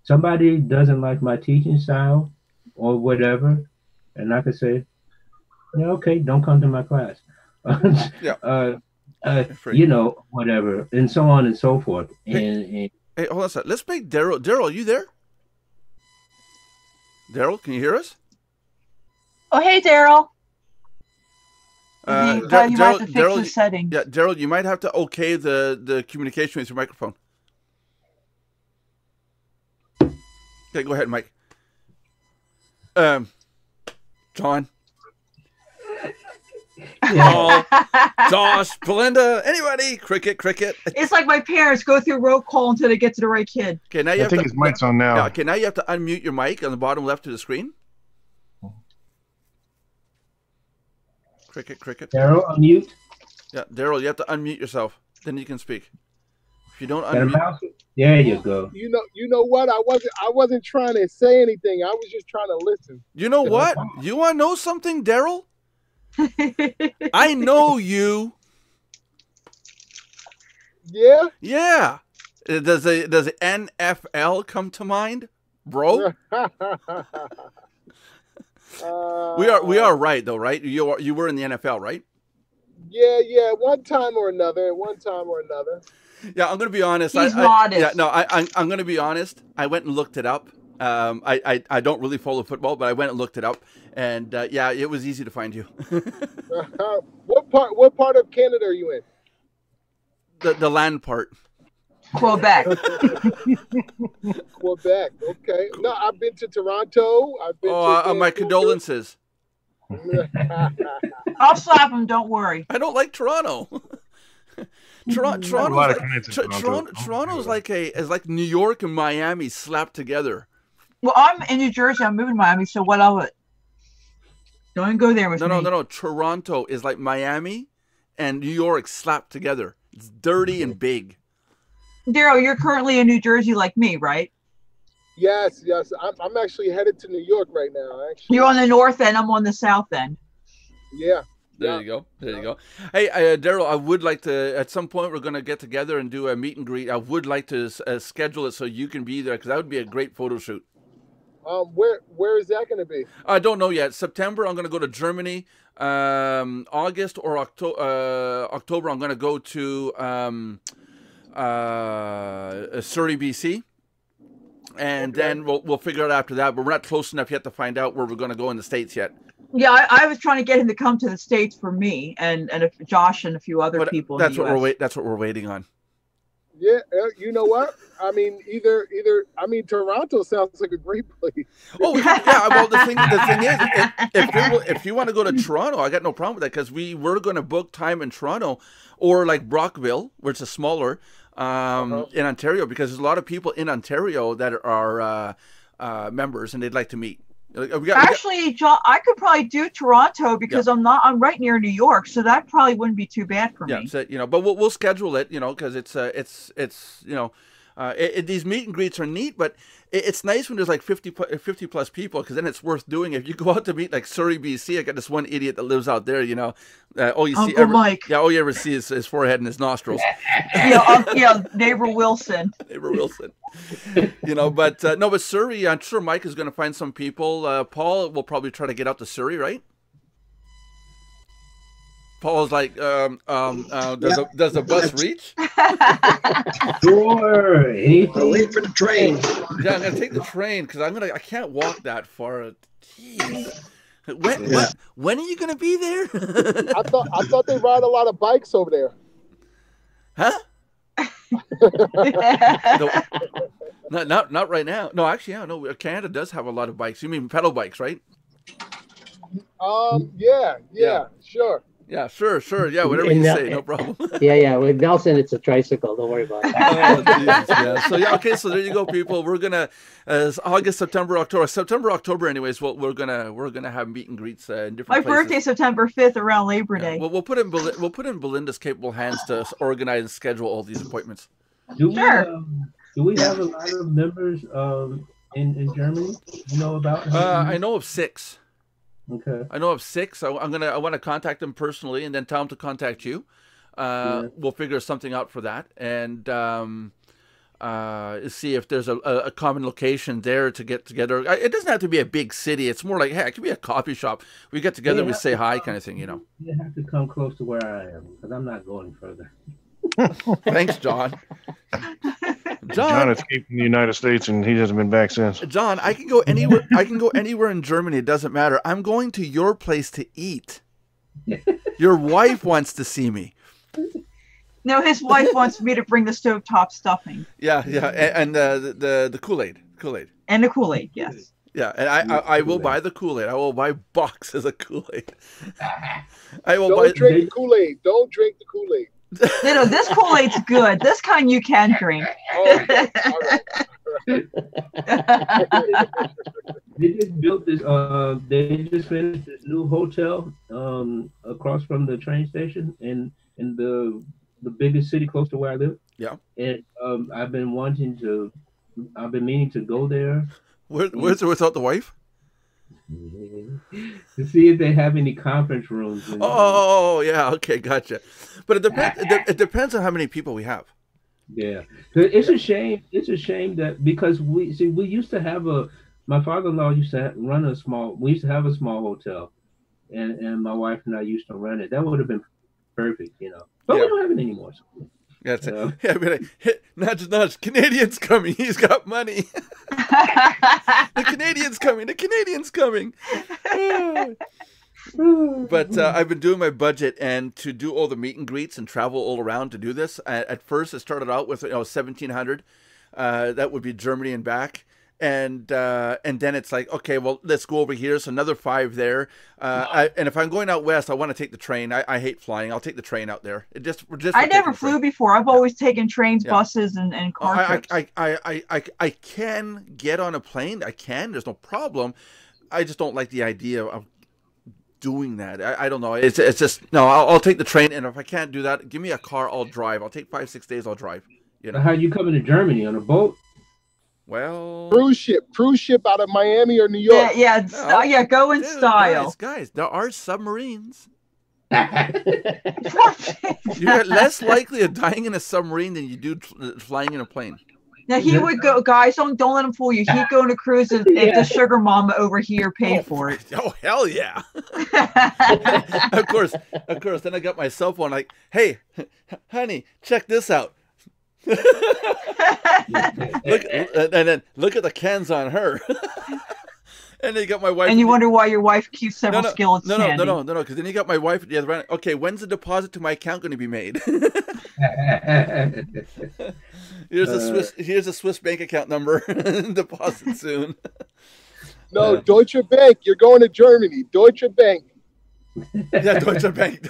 somebody doesn't like my teaching style or whatever, and I could say, yeah, okay, don't come to my class. Yeah. Whatever, and so on and so forth. Hey, hold on a second. Let's make Daryl. Daryl, are you there? Daryl, can you hear us? Oh, hey, Daryl. You might have to fix the settings. Yeah, Daryl, you might have to okay the communication with your microphone. Okay, go ahead, Mike. John. Paul, Josh, Belinda, anybody? Cricket. It's like my parents go through roll call until they get to the right kid. Okay, now you I think his mic's on now. Yeah, okay, now you have to unmute your mic on the bottom left of the screen. Cricket. Daryl, unmute. Yeah, Daryl, you have to unmute yourself. Then you can speak. If you don't unmute, there you go. You know what? I wasn't trying to say anything. I was just trying to listen. You know what? You want to know something, Daryl? I know you. Yeah. Yeah. Does the NFL come to mind, bro? We are right though, right? You were in the NFL, right? Yeah. One time or another. Yeah, I'm gonna be honest. He's modest. I'm gonna be honest. I went and looked it up. I don't really follow football, but I went and looked it up, and yeah, it was easy to find you. What part of Canada are you in? The land part. Quebec. Quebec. Okay. No, I've been to Toronto. My condolences. I'll slap him. Don't worry. I don't like Toronto. Toronto's like New York and Miami slapped together. Well, I'm in New Jersey. I'm moving to Miami, so what of it? Don't even go there with me. No. Toronto is like Miami and New York slapped together. It's dirty and big. Daryl, you're currently in New Jersey like me, right? Yes. I'm actually headed to New York right now. Actually, you're on the north end. I'm on the south end. Yeah. There you go. Hey, Daryl, I would like to, at some point, we're going to get together and do a meet and greet. I would like to schedule it so you can be there, because that would be a great photo shoot. Where is that going to be? I don't know yet. September, I'm going to go to Germany. August or October, I'm going to go to Surrey, BC. And then we'll figure it out after that. But we're not close enough yet to find out where we're going to go in the States yet. Yeah, I was trying to get him to come to the States for me and if Josh and a few other people. That's what we're waiting on. Yeah, you know what? I mean, Toronto sounds like a great place. Oh yeah. Well, the thing is, if you want to go to Toronto, I got no problem with that, because we were going to book time in Toronto or like Brockville, where it's a smaller in Ontario, because there's a lot of people in Ontario that are members and they'd like to meet. Actually, John, I could probably do Toronto because I'm right near New York, so that probably wouldn't be too bad for me. Yeah, so, but we'll schedule it, because it's these meet and greets are neat, but it's nice when there's like 50 plus people, because then it's worth doing. If you go out to meet like Surrey, BC, I got this one idiot that lives out there, all you see, Mike. Yeah, all you ever see is his forehead and his nostrils. Neighbor Wilson. But Surrey, I'm sure Mike is going to find some people. Paul will probably try to get out to Surrey, right? Paul's like, does the bus reach? Sure. I'll wait for the train. Yeah, I'm gonna take the train because I can't walk that far. Jeez. When are you gonna be there? I thought they ride a lot of bikes over there. Huh? No, not right now. No, actually, yeah, no. Canada does have a lot of bikes. You mean pedal bikes, right? Yeah, sure. Yeah, sure. Yeah, whatever And you now- say, no problem. Yeah. With Nelson, it's a tricycle. Don't worry about it. Oh, Jesus, yeah. So yeah, okay. So there you go, people. We're gonna August, September, October. Anyways, we're gonna have meet and greets in different My places. birthday, September 5th, around Labor Yeah. Day. Well, we'll put in Belinda's capable hands to organize and schedule all these appointments. Do Sure. we have a lot of members in Germany? You know about? I know of 6. Okay. I know of 6. I want to contact them personally, and then tell them to contact you. We'll figure something out for that, and see if there's a common location there to get together. It doesn't have to be a big city. It's more like, hey, it could be a coffee shop. We get together, we say hi, kind of thing, you know. You have to come close to where I am because I'm not going further. Thanks, John. John escaped from the United States and he hasn't been back since. John, I can go anywhere. I can go anywhere in Germany. It doesn't matter. I'm going to your place to eat. Your wife wants to see me. No, his wife wants me to bring the stovetop stuffing. Yeah, and the Kool-Aid. And the Kool-Aid, yes. Yeah, and I will buy the Kool-Aid. I will buy boxes of Kool-Aid. I will Don't drink the Kool-Aid. Don't drink the Kool-Aid. No, this Kool-Aid's good. This kind you can drink. Oh, all right. They just built this. They just finished this new hotel across from the train station in the biggest city close to where I live. Yeah. And I've been meaning to go there. Where's it without the wife? To see if they have any conference rooms. Oh, yeah. Okay, gotcha. But it depends. It depends on how many people we have. Yeah, it's a shame. It's a shame that because we used to have my father-in-law used to run we used to have a small hotel, and my wife and I used to run it. That would have been perfect, you know. But we don't have it anymore. So. That's it. Yeah, but nudge. Canadians coming. He's got money. The Canadians coming. The Canadians coming. But I've been doing my budget, and to do all the meet and greets and travel all around to do this. At first, it started out with 1,700. That would be Germany and back. And then it's like, okay, well, let's go over here. So another 5 there. And if I'm going out west, I want to take the train. I hate flying. I'll take the train out there. I never flew before. I've always taken trains, buses, and car trips. I can get on a plane. I can. There's no problem. I just don't like the idea of doing that. I don't know. It's just no. I'll take the train, and if I can't do that, give me a car. I'll drive. I'll take 5-6 days. I'll drive. You know. How you coming to Germany on a boat? Well, cruise ship out of Miami or New York. Yeah, go in style. Guys, there are submarines. You're less likely of dying in a submarine than you do flying in a plane. Now he would go, guys. Don't let him fool you. He'd go on a cruise if the sugar mama over here paid for it. Oh hell yeah! Of course. Then I got my cell phone. Like, hey, honey, check this out. Look at the cans on her. And then you got my wife. And you wonder why your wife keeps several skillets handy. No. Because then you got my wife at the other end. Okay, when's the deposit to my account going to be made? Here's a Swiss bank account number. Deposit soon. No, Deutsche Bank. You're going to Germany. Deutsche Bank. Yeah, Deutsche Bank.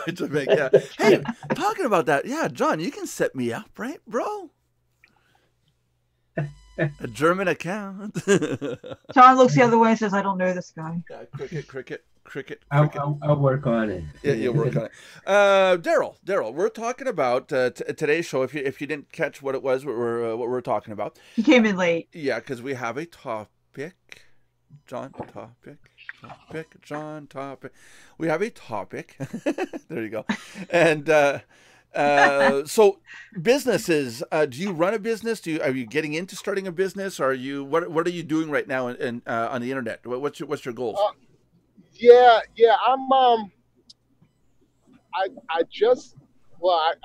Yeah. Hey, talking about that. Yeah, John, you can set me up, right, bro? A German account. John looks the other way and says, "I don't know this guy." Yeah, cricket. I'll work on it. Yeah, you'll work on it. Daryl, we're talking about today's show. If you didn't catch what it was, what we're talking about. He came in late. Yeah, because we have a topic. John, topic. We have a topic. There you go. And so businesses, do you run a business? Are you getting into starting a business? Or what are you doing right now on the internet? What's your goals? Yeah. I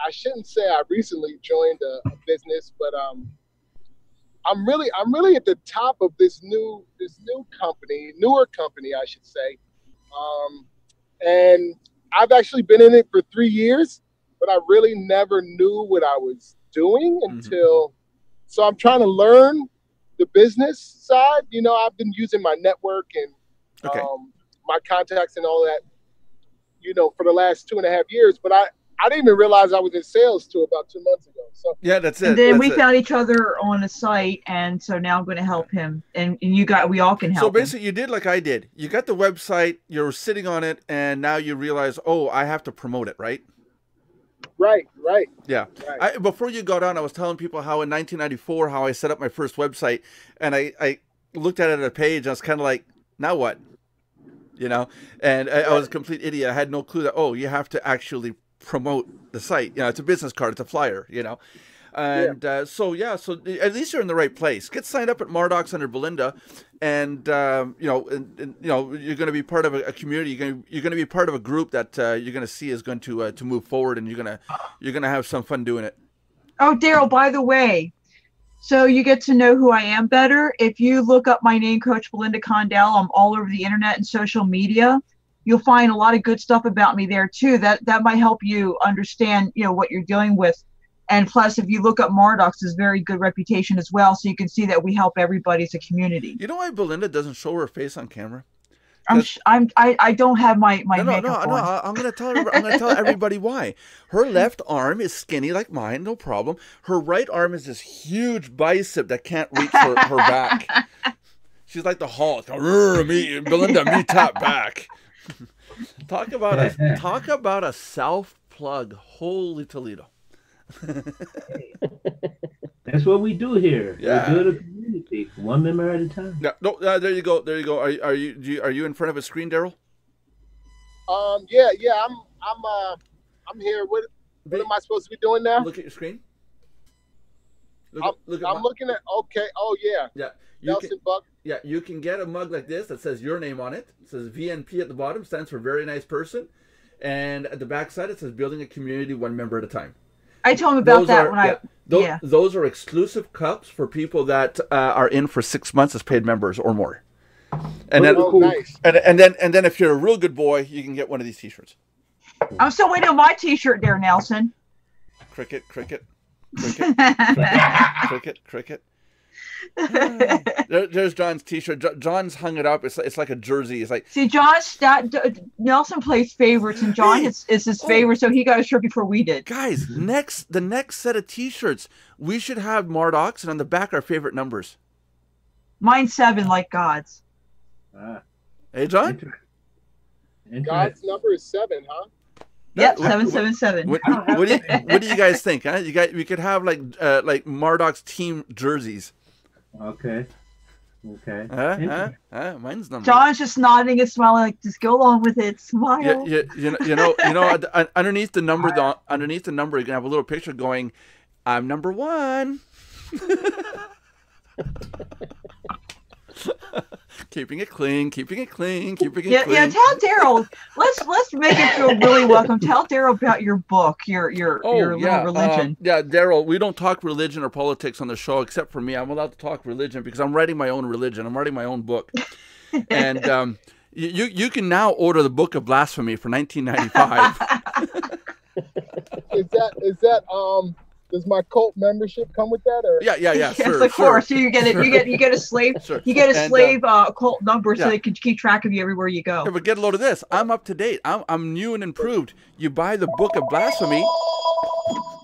shouldn't say I recently joined a business, but I'm really at the top of this newer company, I should say. And I've actually been in it for 3 years, but I really never knew what I was doing until, so I'm trying to learn the business side. You know, I've been using my network and my contacts and all that, you know, for the last 2.5 years. But I didn't even realize I was in sales till about 2 months ago. So yeah, that's it. And then that's we it. found each other on a site, and so now I'm going to help him, and we all can help. So basically, you did like I did. You got the website, you're sitting on it, and now you realize, oh, I have to promote it, right? Right. Yeah. Right. Before you got on, I was telling people how in 1994, how I set up my first website, and I looked at it at a page, and I was kind of like, now what? You know? And I was a complete idiot. I had no clue that, oh, you have to actually promote the site. You know, it's a business card, it's a flyer, you know? And so at least you're in the right place. Get signed up at Mardox under Belinda, and you know, you're going to be part of a community. You're going to be part of a group that you're going to see is going to move forward, and you're going to have some fun doing it. Oh, Daryl, by the way, so you get to know who I am better. If you look up my name, Coach Belinda Condell, I'm all over the internet and social media. You'll find a lot of good stuff about me there too. That might help you understand, you know, what you're dealing with. And plus, if you look up Mardox, there's very good reputation as well, so you can see that we help everybody as a community. You know why Belinda doesn't show her face on camera? I don't have my makeup on. No. I'm gonna tell everybody why. Her left arm is skinny like mine, no problem. Her right arm is this huge bicep that can't reach her back. She's like the Hulk. Belinda, me top back. Talk about a self plug. Holy Toledo. That's what we do here. Yeah. We build a community, one member at a time. Yeah, no, there you go. Are you in front of a screen, Daryl? Yeah. I'm here. What am I supposed to be doing now? Look at your screen. I'm looking at. Okay. Oh yeah. Yeah. Nelson Buck. Yeah, you can get a mug like this that says your name on it. It says VNP at the bottom, stands for very nice person, and at the back side it says building a community one member at a time. I told him about that Those are exclusive cups for people that are in for 6 months as paid members or more. And nice. And then if you're a real good boy, you can get one of these T-shirts. I'm still waiting on my T-shirt there, Nelson. Cricket. There's John's T-shirt. John's hung it up. It's like a jersey. It's like, see, Nelson plays favorites, and John is his favorite, so he got a shirt before we did. Guys, the next set of T-shirts, we should have Mardox, and on the back our favorite numbers. Mine's 7, like God's. Hey, John. God's number is 7, huh? Yep, 777. What do you guys think? Huh? We could have like Mardox team jerseys. Okay. Mine's number. John's just nodding and smiling, like, just go along with it. Smile. You know, underneath the number, you're gonna have a little picture going, "I'm number 1." Keeping it clean. Yeah, tell Daryl. Let's make it feel really welcome. Tell Daryl about your book, your little religion. Daryl, we don't talk religion or politics on the show except for me. I'm allowed to talk religion because I'm writing my own religion. I'm writing my own book. And you can now order the Book of Blasphemy for $19.95. Is that does my cult membership come with that? Or? Yeah, Yes, sure, of course. So you get a slave. Sure. You get a slave cult number, so they can keep track of you everywhere you go. Yeah, but get a load of this. I'm up to date. I'm new and improved. You buy the Book of Blasphemy.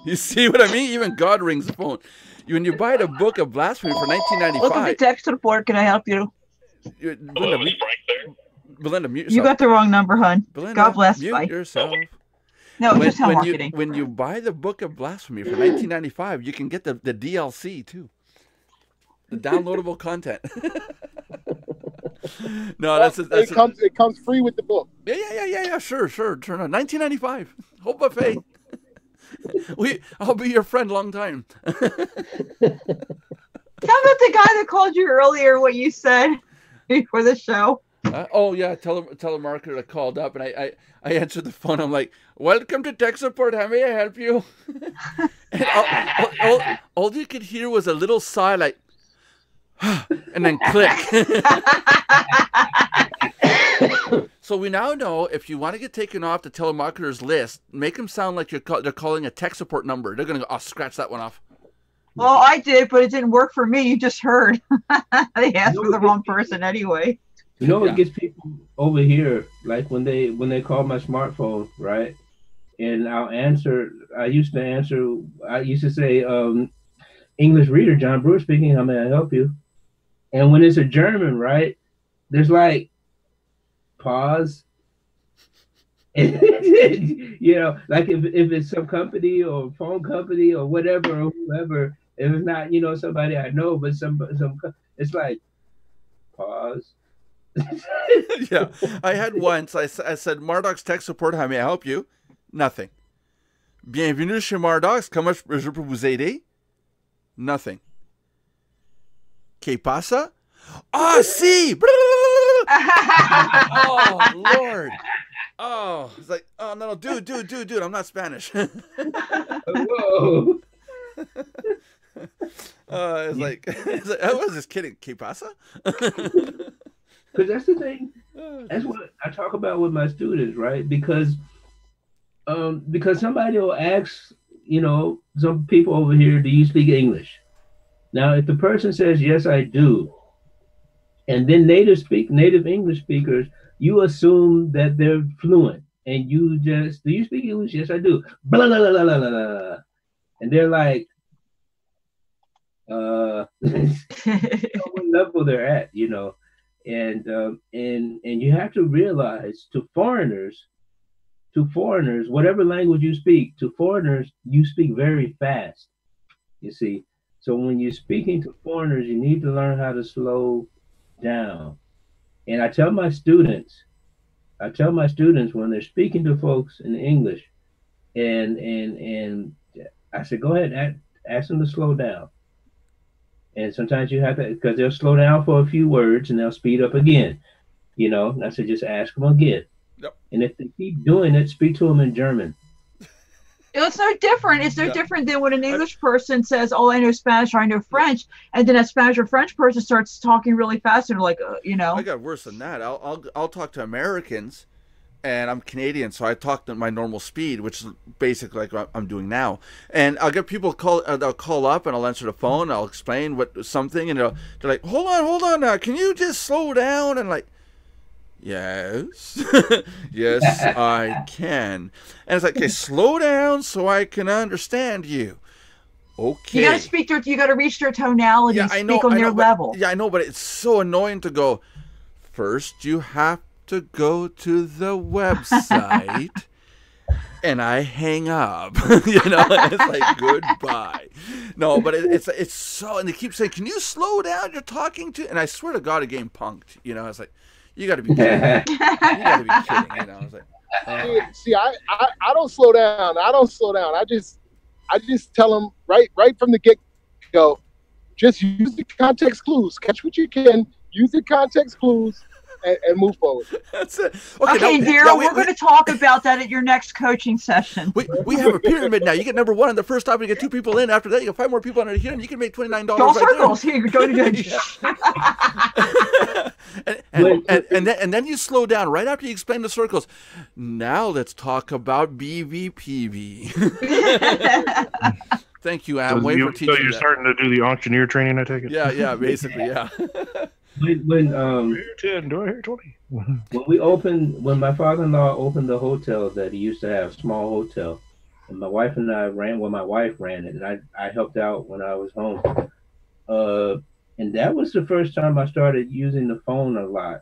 You see what I mean? Even God rings the phone. When you buy the Book of Blasphemy for $19.95. Welcome to Text Report. Can I help you? Belinda, mute yourself. You got the wrong number, hon. Belinda, God bless. mute Bye. yourself. No, just telemarketing. When you buy the Book of Blasphemy for $19.95, you can get the DLC too, the downloadable content. No, it comes free with the book. Yeah. Sure. Turn on $19.95. Whole buffet. I'll be your friend long time. How about the guy that called you earlier? What you said before the show? Telemarketer that called up, and I answered the phone. I'm like, "Welcome to tech support. How may I help you?" And all you could hear was a little sigh, like, and then click. So we now know if you want to get taken off the telemarketer's list, make them sound like they're calling a tech support number. They're gonna go, "Oh, scratch that one off." Well, I did, but it didn't work for me. You just heard. They asked for the wrong person anyway. You know what Yeah. gets people over here, like when they call my smartphone, right? And I'll answer. I used to answer. I used to say, "English reader, John Brewer speaking. How may I help you?" And when it's a German, right? There's like pause. You know, like if it's some company or phone company or whatever or whoever, if it's not somebody I know, but it's like pause. Yeah. I had once. I said Mardox tech support. How may I help you? Nothing. Bienvenue chez Mardox. Comment je peux vous aider? Nothing. ¿Qué pasa? Ah, sí. Oh Lord. Oh, it's like, oh no, dude, I'm not Spanish. Whoa. I was just kidding. ¿Qué pasa? Because that's the thing. That's what I talk about with my students, right? Because somebody will ask, some people over here, do you speak English? Now, if the person says yes, I do, and then native English speakers, you assume that they're fluent, and you just, do you speak English? Yes, I do. Blah blah blah blah blah blah. And they're like, what level they're at, and you have to realize to foreigners, whatever language you speak, to foreigners, you speak very fast. You see, so when you're speaking to foreigners, you need to learn how to slow down. And I tell my students when they're speaking to folks in English, and I said, go ahead and ask them to slow down. And sometimes you have to, because they'll slow down for a few words and they'll speed up again. And I said, just ask them again. Yep. And if they keep doing it, speak to them in German. It's no different. It's no different than when an English person says, "Oh, I know Spanish or I know French," and then a Spanish or French person starts talking really fast and like, I got worse than that. I'll talk to Americans, and I'm Canadian, so I talk at my normal speed, which is basically like what I'm doing now. And I'll get people they'll call up, and I'll answer the phone. I'll explain something, and they're like, "Hold on, now, can you just slow down?" And like, yes, yes, I can. And it's like, okay, slow down so I can understand you. Okay. You got to reach their tonality, speak on their level. Yeah, I know, but it's so annoying to go, first you have to go to the website, and I hang up. It's like, goodbye. No, but it's so, and they keep saying, can you slow down? You're talking to, and I swear to God, a game punked. It's like, you got to be kidding. You got to be kidding. I was like, See, I don't slow down. I just tell them right from the get go, just use the context clues. Catch what you can. Use the context clues. And move forward. That's it. Okay, Daryl, we're going to talk about that at your next coaching session. We have a pyramid now. You get number one on the first time, you get 2 people in. After that, you get 5 more people on it here, and you can make $29 Draw circles. Here, you're going to and then you slow down right after you explain the circles. Now let's talk about BVPV. Thank you, Amway, for teaching. So you're starting to do the auctioneer training, I take it? Yeah, basically, yeah. When here 10, do I hear 20? when my father-in-law opened the hotel that he used to have, small hotel, and my wife and I my wife ran it, and I helped out when I was home. And that was the first time I started using the phone a lot,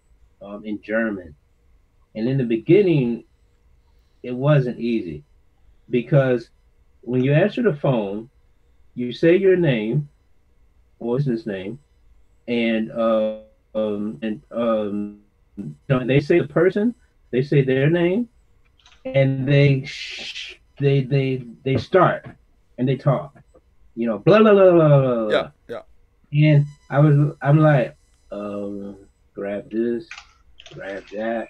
in German. And in the beginning, it wasn't easy, because when you answer the phone, you say your name, or business name, and they say the person, they say their name, and they start and they talk, blah blah blah blah blah. Yeah. And I'm like, grab this, grab that,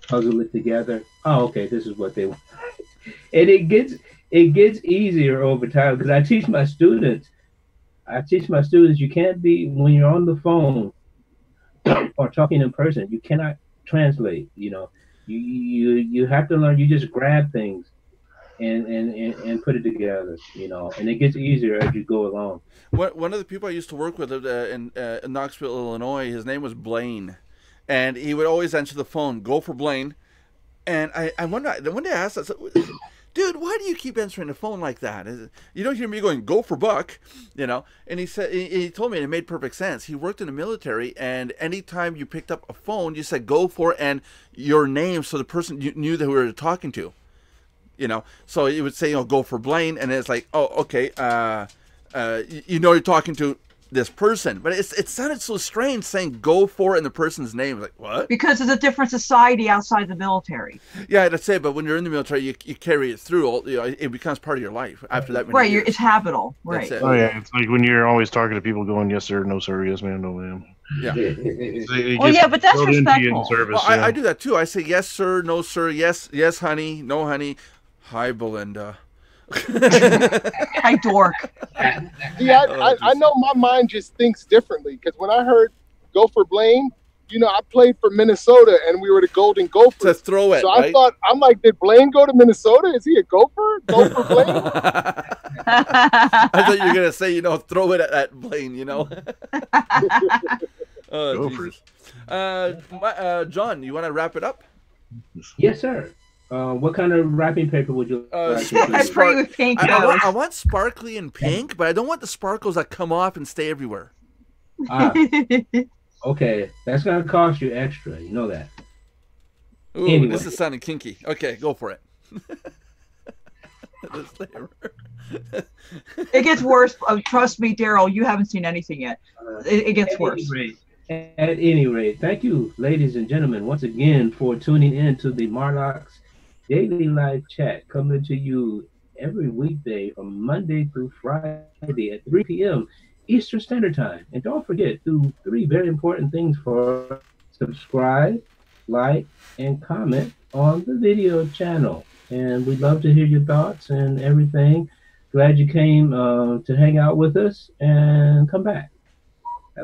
puzzle it together. Oh, okay, this is what they want. And it gets easier over time, because I teach my students you can't be, when you're on the phone or talking in person, you cannot translate. You have to learn. You just grab things, and put it together, you know, and it gets easier as you go along. One of the people I used to work with in Knoxville, Illinois, his name was Blaine, and he would always answer the phone, "Go for Blaine." And one day I asked, I said, "Dude, why do you keep answering the phone like that? You don't hear me going, 'Go for Buck,' you know?" And he said, he told me, and it made perfect sense. He worked in the military, and anytime you picked up a phone, you said, "Go for," and your name, so the person you knew that we were talking to, you know. So he would say, you know, "Go for Blaine," and it's like, oh, okay, you know, you're talking to this person, but it sounded so strange saying "go for" in the person's name. Like, what? Because it's a different society outside the military. Yeah, that's it. But when you're in the military, you carry it through. All, you know, it becomes part of your life after that. Right, it's habitual. Right. It. Oh yeah, it's like when you're always talking to people, going, "Yes sir, no sir, yes ma'am, no ma'am." Yeah. Well, yeah, but that's respectful. Service, well, yeah. I do that too. I say yes sir, no sir, yes honey, no honey, hi Belinda. Hi dork. Yeah, I know my mind just thinks differently, because when I heard "Go for Blaine," you know, I played for Minnesota and we were the Golden Gophers. To throw it, so right? I thought, I'm like, did Blaine go to Minnesota? Is he a Gopher? Go for Blaine? I thought you were gonna say, you know, throw it at Blaine, you know. Gophers. John, you want to wrap it up? Yes, sir. What kind of wrapping paper would you like? I agree with pink. I want sparkly and pink, but I don't want the sparkles that come off and stay everywhere. Okay, that's gonna cost you extra. You know that. Ooh, anyway. This is sounding kinky. Okay, go for it. It gets worse. Trust me, Daryl, you haven't seen anything yet. It gets worse. At any rate, thank you, ladies and gentlemen, once again for tuning in to the Mardox Daily Live Chat, coming to you every weekday from Monday through Friday at 3 p.m. Eastern Standard Time. And don't forget, do 3 very important things for us. Subscribe, like, and comment on the video channel. And we'd love to hear your thoughts and everything. Glad you came to hang out with us, and come back.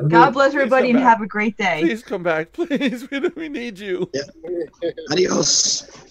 God bless everybody and have a great day. Please come back, please. We need you. Yeah. Adios.